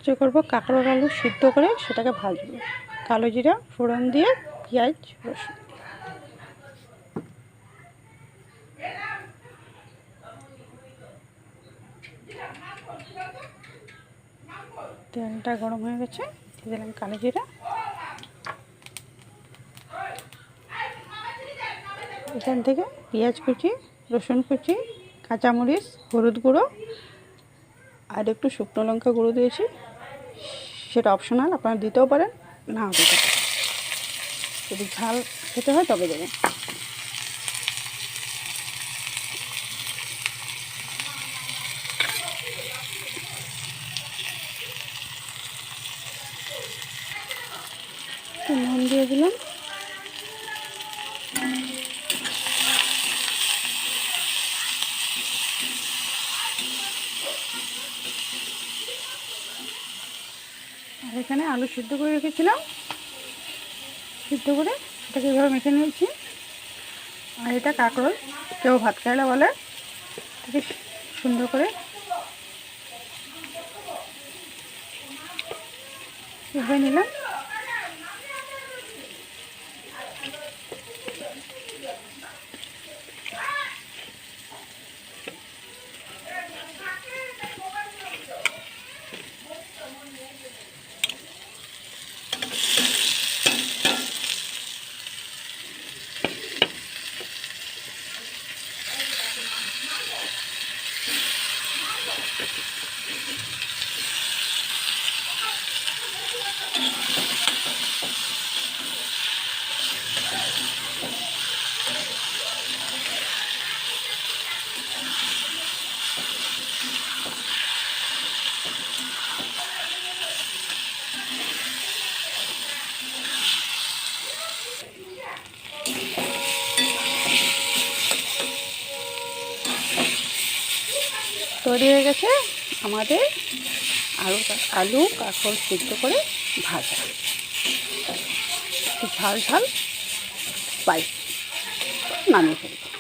যে করবো কাঁকরোল আলু সিদ্ধ করে সেটাকে ভাজবো। কালো জিরা ফোড়ন দিয়ে পেঁয়াজ রসুন। তেলটা গরম হয়ে গেছে, দিয়ে দিলাম কালো জিরা। এখান থেকে পেঁয়াজ কুচি, রসুন কুচি, কাঁচামরিচ, হলুদ গুঁড়ো আর একটু শুকনো লঙ্কা গুঁড়ো দিয়েছি। সেটা অপশনাল, আপনারা দিতেও পারেন, নাও দিতে পারেন। যদি ঝাল খেতে হয় তবে দেবেন। নুন দিয়ে দিলাম। আর এখানে আলু সিদ্ধ করে রেখেছিলাম, সিদ্ধ করে সেটাকে এভাবে মেখে নিয়েছি। আর এটা কাঁকরোল, কেউ ভাত কায়লা বলে। এটাকে সুন্দর করে এভাবে নিলাম। তৈরি হয়ে গেছে আমাদের আলু কাঁকরোল সিদ্ধ করে ভাজা, ঝাল ঝাল স্পাইসি। নামিয়ে ফেলবো।